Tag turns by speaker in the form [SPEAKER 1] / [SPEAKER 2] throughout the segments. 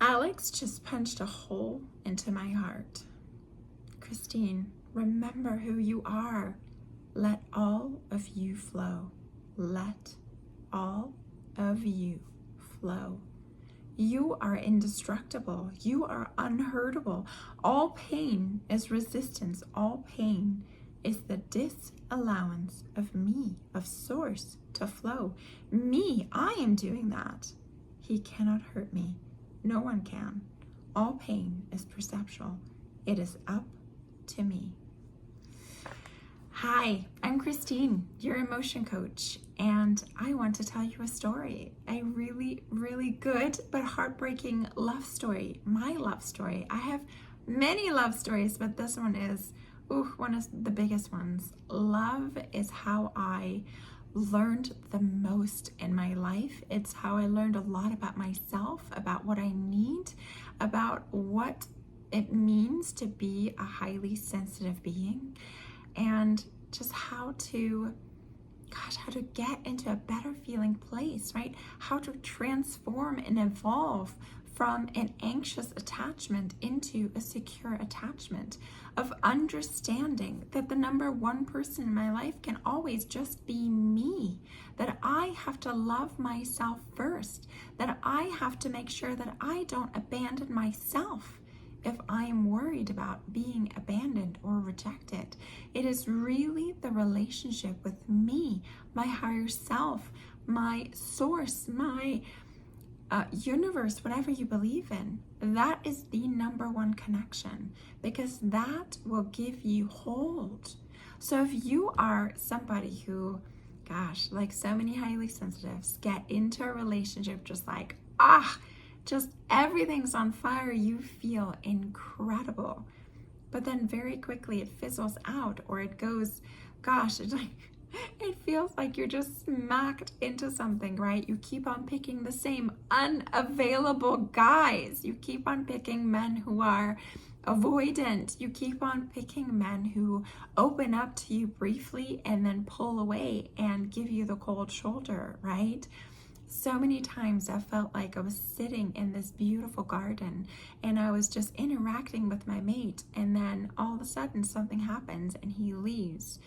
[SPEAKER 1] Alex just punched a hole into my heart. Christine, remember who you are. Let all of you flow. Let all of you flow. You are indestructible. You are unhurtable. All pain is resistance. All pain is the disallowance of me, of source, to flow. Me, I am doing that. He cannot hurt me. No one can. All pain is perceptual. It is up to me. Hi, I'm Christine, your emotion coach, and I want to tell you a story. A really, really good but heartbreaking love story. My love story. I have many love stories, but this one is one of the biggest ones. Love is how I learned the most in my life. It's how I learned a lot about myself, about what I need, about what it means to be a highly sensitive being, and just how to get into a better feeling place, right? How to transform and evolve from an anxious attachment into a secure attachment, of understanding that the number one person in my life can always just be me, that I have to love myself first, that I have to make sure that I don't abandon myself if I am worried about being abandoned or rejected. It is really the relationship with me, my higher self, my source, my universe, whatever you believe in. That is the number one connection, because that will give you hold. So if you are somebody who, like so many highly sensitives, get into a relationship just like, just everything's on fire, you feel incredible, but then very quickly it fizzles out, or it goes, it feels like you're just smacked into something, right? You keep on picking the same unavailable guys. You keep on picking men who are avoidant. You keep on picking men who open up to you briefly and then pull away and give you the cold shoulder, right? So many times I felt like I was sitting in this beautiful garden and I was just interacting with my mate, and then all of a sudden something happens and he leaves.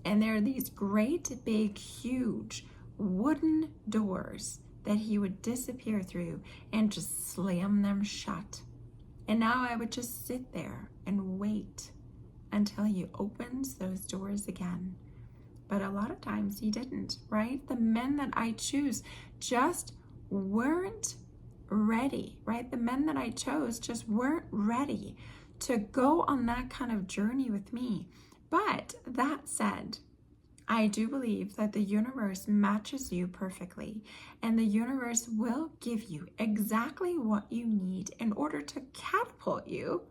[SPEAKER 1] And there are these great big huge wooden doors that he would disappear through and just slam them shut. And now I would just sit there and wait until he opens those doors again. But a lot of times he didn't, right? The men that I choose just weren't ready, right? The men that I chose just weren't ready to go on that kind of journey with me. But that said, I do believe that the universe matches you perfectly, and the universe will give you exactly what you need in order to catapult you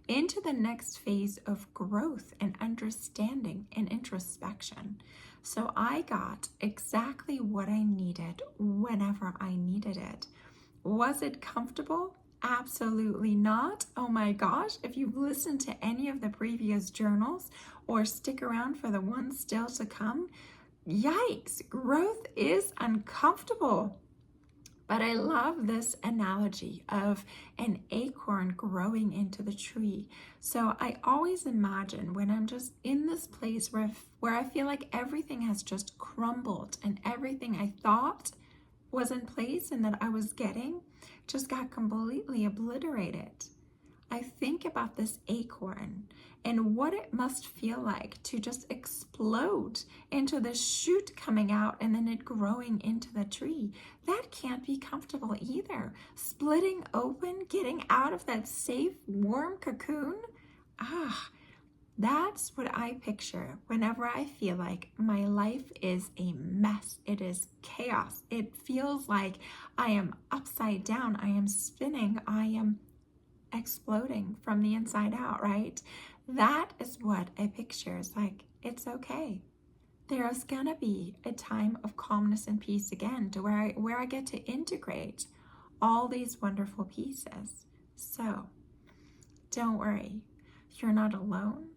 [SPEAKER 1] into the next phase of growth and understanding and introspection. So I got exactly what I needed whenever I needed it. Was it comfortable? Absolutely not. Oh my gosh, if you've listened to any of the previous journals or stick around for the ones still to come, yikes, growth is uncomfortable. But I love this analogy of an acorn growing into the tree. So I always imagine when I'm just in this place where I feel like everything has just crumbled and everything I thought was in place and that I was getting just got completely obliterated. I think about this acorn and what it must feel like to just explode into the shoot coming out and then it growing into the tree. That can't be comfortable either. Splitting open, getting out of that safe, warm cocoon. That's what I picture whenever I feel like my life is a mess. It is chaos. It feels like I am upside down. I am spinning. I am exploding from the inside out, right? That is what I picture. It's like, it's okay. There's gonna be a time of calmness and peace again, to where I get to integrate all these wonderful pieces. So don't worry, you're not alone.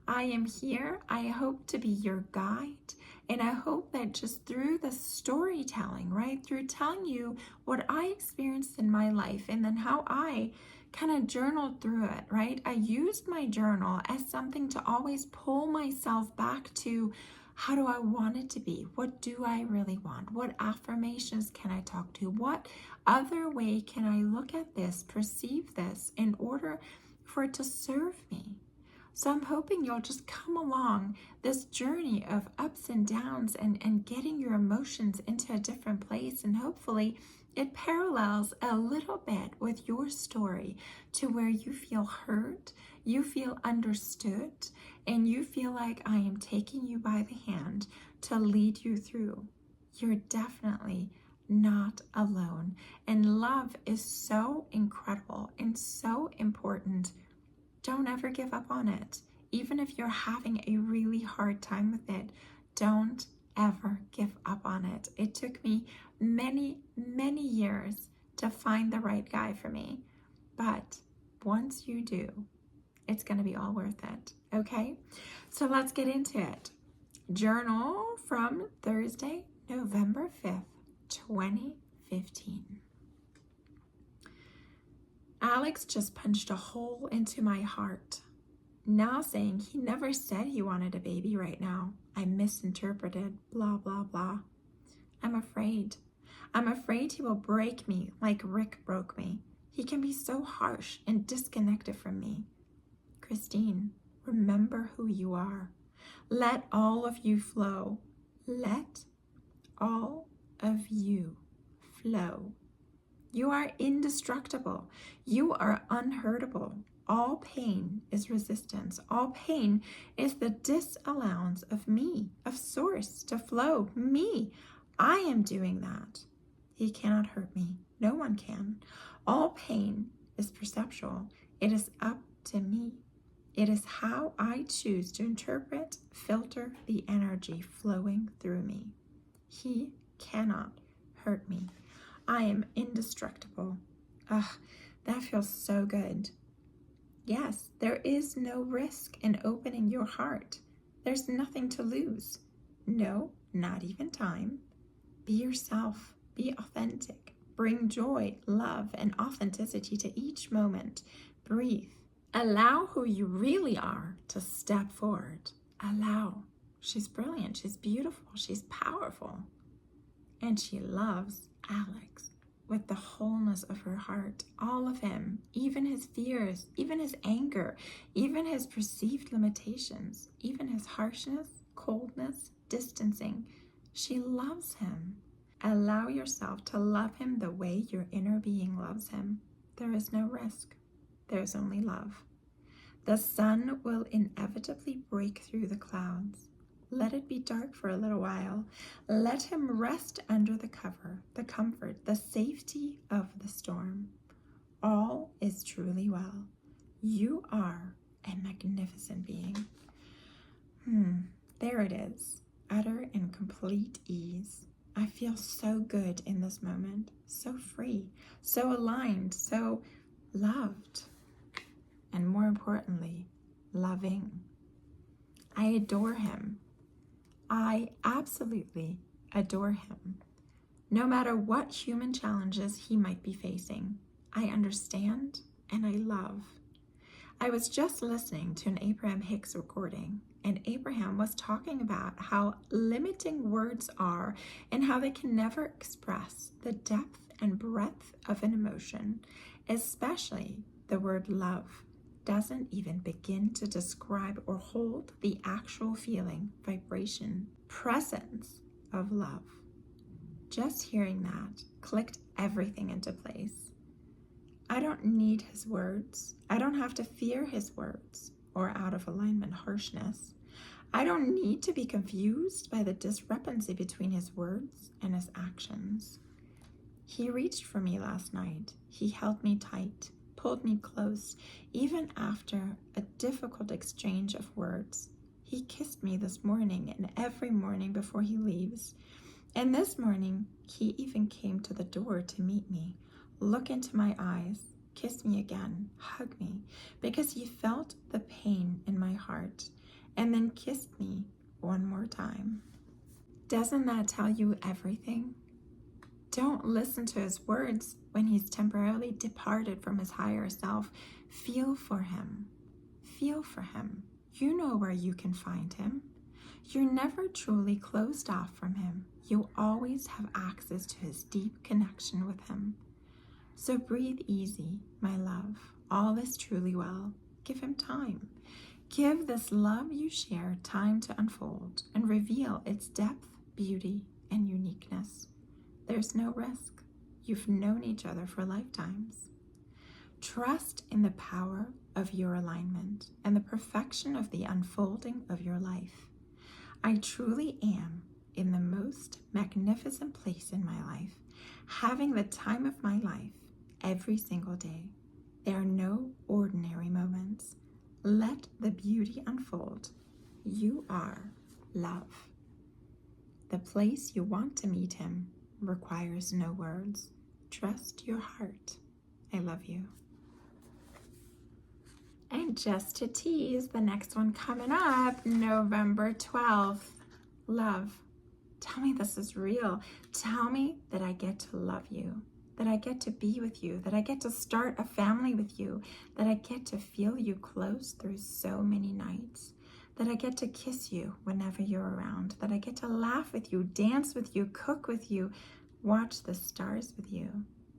[SPEAKER 1] I am here. I hope to be your guide. And I hope that just through the storytelling, right, through telling you what I experienced in my life and then how I kind of journaled through it, right? I used my journal as something to always pull myself back to, how do I want it to be? What do I really want? What affirmations can I talk to? What other way can I look at this, perceive this in order for it to serve me? So I'm hoping you'll just come along this journey of ups and downs and getting your emotions into a different place. And hopefully it parallels a little bit with your story to where you feel heard, you feel understood, and you feel like I am taking you by the hand to lead you through. You're definitely not alone. And love is so incredible and so important. Don't ever give up on it. Even if you're having a really hard time with it, don't ever give up on it. It took me many, many years to find the right guy for me. But once you do, it's going to be all worth it. Okay? So let's get into it. Journal from Thursday, November 5th, 2015. Alex just punched a hole into my heart. Now saying he never said he wanted a baby right now. I misinterpreted, blah, blah, blah. I'm afraid. I'm afraid he will break me like Rick broke me. He can be so harsh and disconnected from me. Christine, remember who you are. Let all of you flow. Let all of you flow. You are indestructible. You are unhurtable. All pain is resistance. All pain is the disallowance of me, of source, to flow. Me. I am doing that. He cannot hurt me. No one can. All pain is perceptual. It is up to me. It is how I choose to interpret, filter the energy flowing through me. He cannot hurt me. I am indestructible. That feels so good. Yes, there is no risk in opening your heart. There's nothing to lose. No, not even time. Be yourself. Be authentic. Bring joy, love, and authenticity to each moment. Breathe. Allow who you really are to step forward. Allow. She's brilliant. She's beautiful. She's powerful. And she loves Alex with the wholeness of her heart, all of him, even his fears, even his anger, even his perceived limitations, even his harshness, coldness, distancing. She loves him. Allow yourself to love him the way your inner being loves him. There is no risk. There is only love. The sun will inevitably break through the clouds. Let it be dark for a little while. Let him rest under the cover, the comfort, the safety of the storm. All is truly well. You are a magnificent being. There it is, utter and complete ease. I feel so good in this moment, so free, so aligned, so loved, and more importantly, loving. I adore him. I absolutely adore him. No matter what human challenges he might be facing, I understand and I love. I was just listening to an Abraham Hicks recording, and Abraham was talking about how limiting words are and how they can never express the depth and breadth of an emotion, especially the word love doesn't even begin to describe or hold the actual feeling, vibration, presence of love. Just hearing that clicked everything into place. I don't need his words. I don't have to fear his words or out of alignment harshness. I don't need to be confused by the discrepancy between his words and his actions. He reached for me last night. He held me tight, pulled me close, even after a difficult exchange of words. He kissed me this morning and every morning before he leaves. And this morning, he even came to the door to meet me, look into my eyes, kiss me again, hug me, because he felt the pain in my heart. and then kissed me one more time. Doesn't that tell you everything? Don't listen to his words when he's temporarily departed from his higher self. Feel for him. Feel for him. You know where you can find him. You're never truly closed off from him. You always have access to his deep connection with him. So breathe easy, my love. All is truly well. Give him time. Give this love you share time to unfold and reveal its depth, beauty, and uniqueness. There's no risk. You've known each other for lifetimes. Trust in the power of your alignment and the perfection of the unfolding of your life. I truly am in the most magnificent place in my life, having the time of my life every single day. There are no ordinary moments. Let the beauty unfold. You are love. The place you want to meet him requires no words. Trust your heart. I love you. And just to tease, the next one coming up, November 12th. Love. Tell me this is real. Tell me that I get to love you, that I get to be with you, that I get to start a family with you, that I get to feel you close through so many nights, that I get to kiss you whenever you're around, that I get to laugh with you, dance with you, cook with you, watch the stars with you,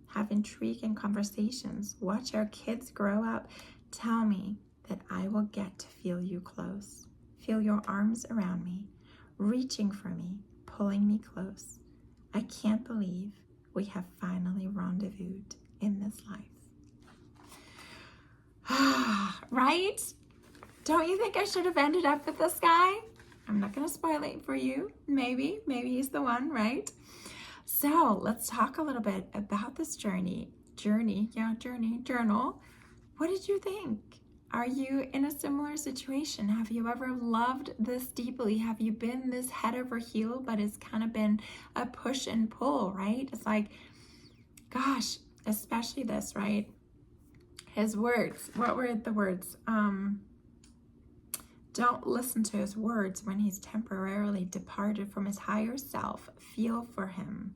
[SPEAKER 1] have intriguing conversations, watch our kids grow up. Tell me that I will get to feel you close, feel your arms around me, reaching for me, pulling me close. I can't believe we have finally rendezvoused in this life. Right? Don't you think I should have ended up with this guy? I'm not going to spoil it for you. Maybe he's the one, right? So let's talk a little bit about this journal. What did you think? Are you in a similar situation? Have you ever loved this deeply? Have you been this head over heel, but it's kind of been a push and pull, right? It's like, gosh, especially this, right? His words. What were the words? Don't listen to his words when he's temporarily departed from his higher self. Feel for him.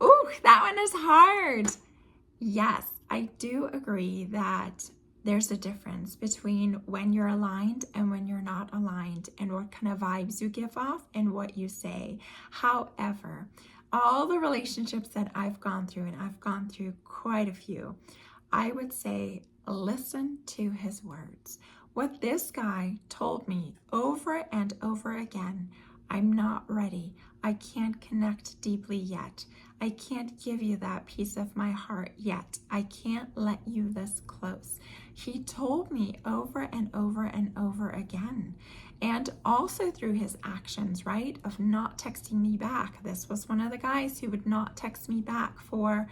[SPEAKER 1] Ooh, that one is hard. Yes, I do agree that there's a difference between when you're aligned and when you're not aligned, and what kind of vibes you give off and what you say. However, all the relationships that I've gone through, and I've gone through quite a few, I would say listen to his words. What this guy told me over and over again: I'm not ready. I can't connect deeply yet. I can't give you that piece of my heart yet. I can't let you this close. He told me over and over and over again. And also through his actions, right, of not texting me back. This was one of the guys who would not text me back for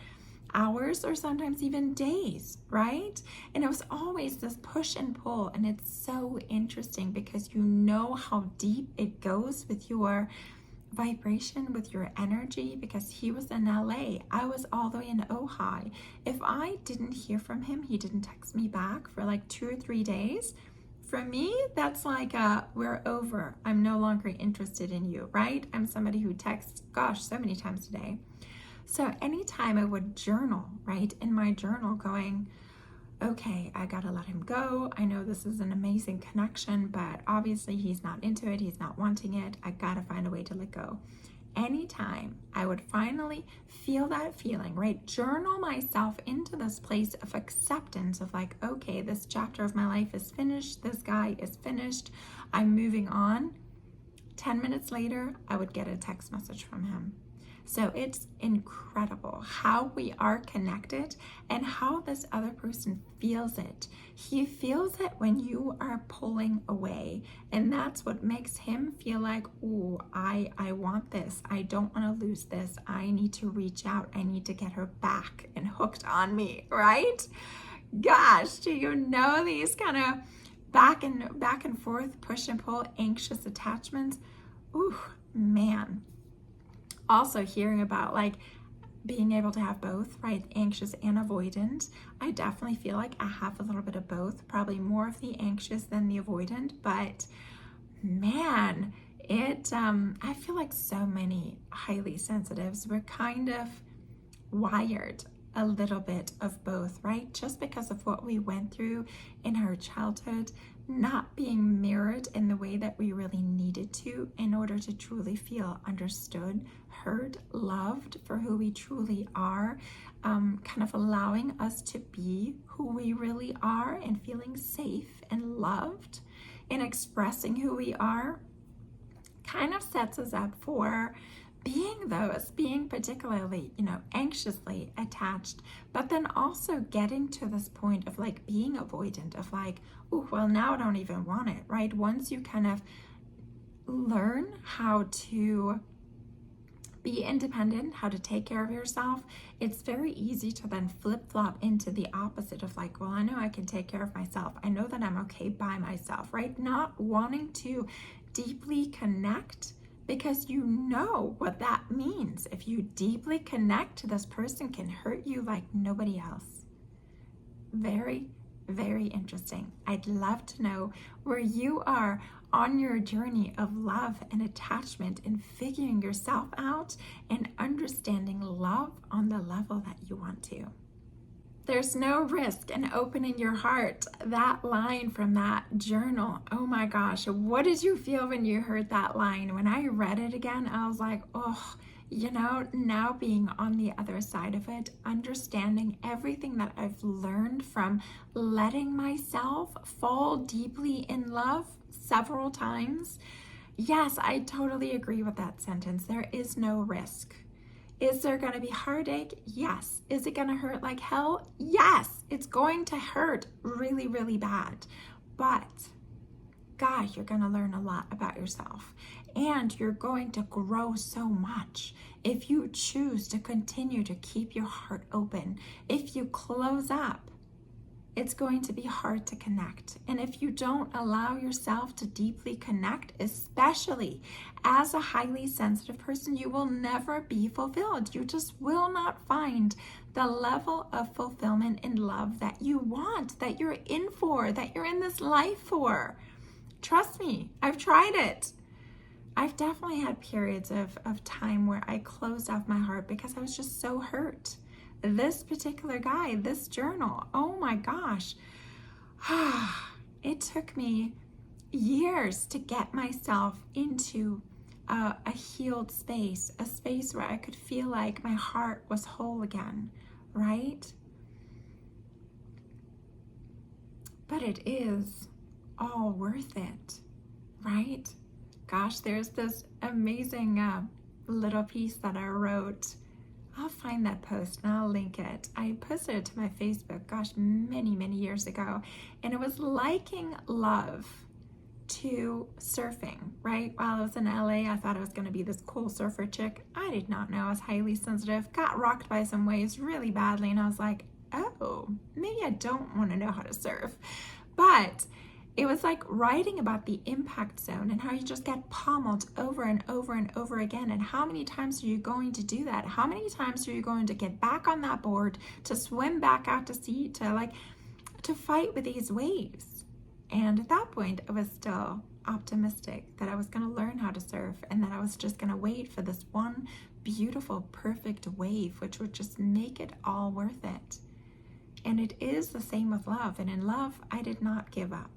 [SPEAKER 1] hours or sometimes even days, right? And it was always this push and pull. And it's so interesting because you know how deep it goes with your vibration, with your energy, because he was in LA. I was all the way in Ojai. If I didn't hear from him, he didn't text me back for like 2 or 3 days. For me, that's like we're over. I'm no longer interested in you, right? I'm somebody who texts, gosh, so many times a day. So anytime I would journal, right, in my journal going, okay, I gotta let him go. I know this is an amazing connection, but obviously he's not into it. He's not wanting it. I gotta find a way to let go. Anytime I would finally feel that feeling, right, journal myself into this place of acceptance of like, okay, this chapter of my life is finished. This guy is finished. I'm moving on. 10 minutes later, I would get a text message from him. So it's incredible how we are connected and how this other person feels it. He feels it when you are pulling away. And that's what makes him feel like, ooh, I want this. I don't want to lose this. I need to reach out. I need to get her back and hooked on me, right? Gosh, do you know these kind of back and forth, push and pull, anxious attachments? Ooh, man. Also hearing about like being able to have both, right? Anxious and avoidant. I definitely feel like I have a little bit of both, probably more of the anxious than the avoidant, but man, I feel like so many highly sensitives, we're kind of wired a little bit of both, right? Just because of what we went through in our childhood, not being mirrored in the way that we really needed to in order to truly feel understood, heard, loved for who we truly are, kind of allowing us to be who we really are and feeling safe and loved in expressing who we are, kind of sets us up for being particularly, anxiously attached, but then also getting to this point of like being avoidant of like, oh, well, now I don't even want it, right? Once you kind of learn how to be independent, how to take care of yourself, it's very easy to then flip-flop into the opposite of like, well, I know I can take care of myself. I know that I'm okay by myself, right? Not wanting to deeply connect because you know what that means. If you deeply connect, this person can hurt you like nobody else. Very, very interesting. I'd love to know where you are on your journey of love and attachment and figuring yourself out and understanding love on the level that you want to. There's no risk in opening your heart. That line from that journal, oh my gosh, what did you feel when you heard that line? When I read it again, I was like, oh, now being on the other side of it, understanding everything that I've learned from letting myself fall deeply in love several times. Yes, I totally agree with that sentence. There is no risk. Is there going to be heartache? Yes. Is it going to hurt like hell? Yes. It's going to hurt really, really bad. But gosh, you're going to learn a lot about yourself. And you're going to grow so much if you choose to continue to keep your heart open. If you close up, it's going to be hard to connect. And if you don't allow yourself to deeply connect, especially as a highly sensitive person, you will never be fulfilled. You just will not find the level of fulfillment and love that you want, that you're in for, that you're in this life for. Trust me, I've tried it. I've definitely had periods of time where I closed off my heart because I was just so hurt. This particular guy, this journal, oh my gosh, it took me years to get myself into a healed space, a space where I could feel like my heart was whole again, right? But it is all worth it, right? Gosh, there's this amazing little piece that I wrote. I'll find that post and I'll link it. I posted it to my Facebook, gosh, many, many years ago. And it was liking love to surfing, right? While I was in LA, I thought I was going to be this cool surfer chick. I did not know I was highly sensitive, got rocked by some waves really badly. And I was like, oh, maybe I don't want to know how to surf. But it was like writing about the impact zone and how you just get pummeled over and over and over again. And how many times are you going to do that? How many times are you going to get back on that board, to swim back out to sea, to fight with these waves? And at that point, I was still optimistic that I was going to learn how to surf and that I was just going to wait for this one beautiful, perfect wave, which would just make it all worth it. And it is the same with love. And in love, I did not give up.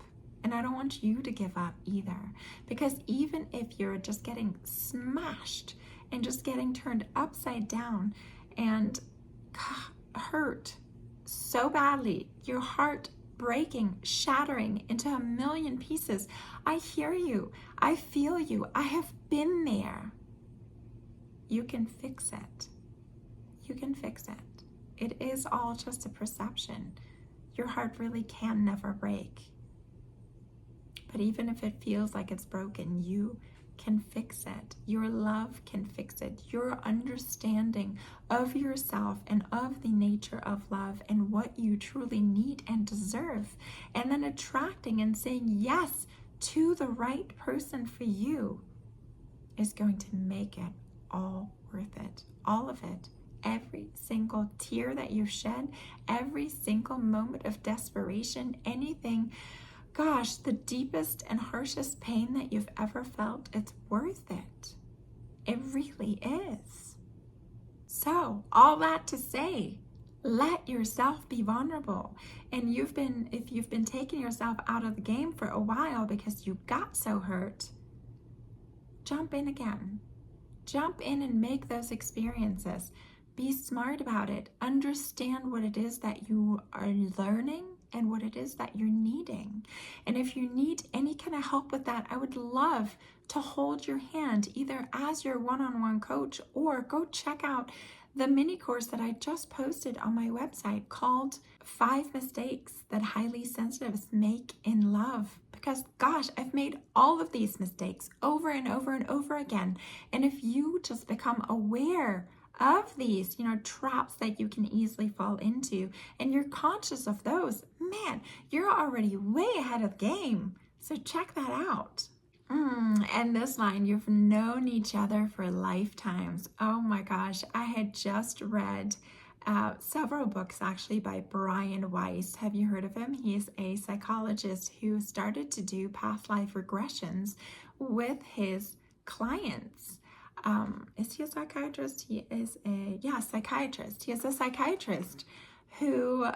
[SPEAKER 1] And I don't want you to give up either, because even if you're just getting smashed and just getting turned upside down and hurt so badly, your heart breaking, shattering into a million pieces, I hear you. I feel you. I have been there. You can fix it. You can fix it. It is all just a perception. Your heart really can never break. But even if it feels like it's broken, you can fix it. Your love can fix it. Your understanding of yourself and of the nature of love and what you truly need and deserve. And then attracting and saying yes to the right person for you is going to make it all worth it. All of it. Every single tear that you shed, every single moment of desperation, anything gosh, the deepest and harshest pain that you've ever felt, it's worth it. It really is. So, all that to say, let yourself be vulnerable. And if you've been taking yourself out of the game for a while because you got so hurt, jump in again. Jump in and make those experiences. Be smart about it. Understand what it is that you are learning and what it is that you're needing. And if you need any kind of help with that, I would love to hold your hand either as your one-on-one coach, or go check out the mini course that I just posted on my website called 5 Mistakes That Highly Sensitives Make in Love. Because gosh, I've made all of these mistakes over and over and over again. And if you just become aware of these, traps that you can easily fall into, and you're conscious of those, man, you're already way ahead of the game. So check that out. And this line, you've known each other for lifetimes. Oh my gosh, I had just read several books actually by Brian Weiss. Have you heard of him? He's a psychologist who started to do past life regressions with his clients. Is he a psychiatrist? He is psychiatrist. He is a psychiatrist who,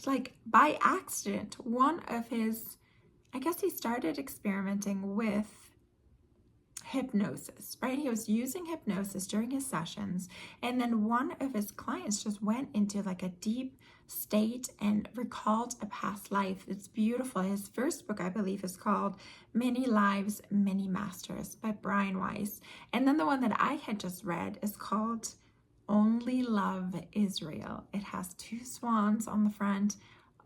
[SPEAKER 1] like by accident, I guess he started experimenting with hypnosis, right? He was using hypnosis during his sessions, and then one of his clients just went into like a deep state and recalled a past life. It's beautiful. His first book, I believe, is called Many Lives, Many Masters by Brian Weiss. And then the one that I had just read is called Only Love Is Real. It has 2 swans on the front.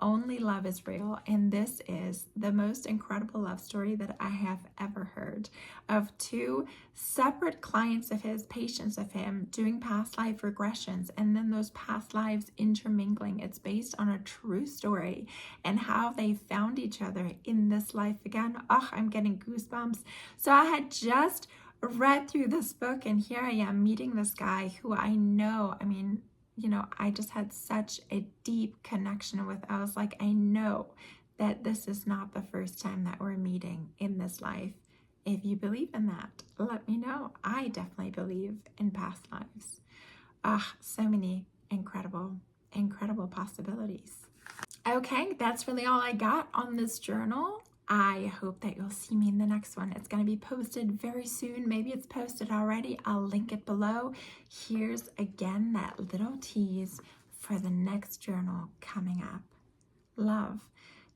[SPEAKER 1] Only Love Is Real, and this is the most incredible love story that I have ever heard, of 2 separate clients of his, patients of him, doing past life regressions, and then those past lives intermingling. It's based on a true story and how they found each other in this life again. Oh, I'm getting goosebumps. So I had just read through this book, and here I am meeting this guy who I know, I just had such a deep connection with. I was like, I know that this is not the first time that we're meeting in this life. If you believe in that, let me know. I definitely believe in past lives. So many incredible possibilities. Okay, that's really all I got on this journal. I hope that you'll see me in the next one. It's going to be posted very soon. Maybe it's posted already. I'll link it below. Here's again that little tease for the next journal coming up. Love.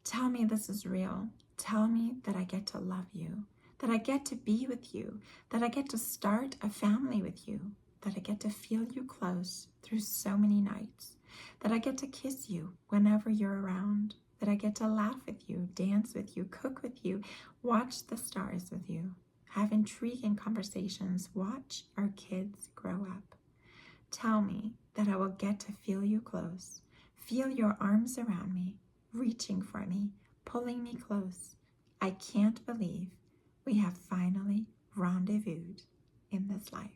[SPEAKER 1] Tell me this is real. Tell me that I get to love you, that I get to be with you, that I get to start a family with you, that I get to feel you close through so many nights, that I get to kiss you whenever you're around, that I get to laugh with you, dance with you, cook with you, watch the stars with you, have intriguing conversations, watch our kids grow up. Tell me that I will get to feel you close, feel your arms around me, reaching for me, pulling me close. I can't believe we have finally rendezvoused in this life.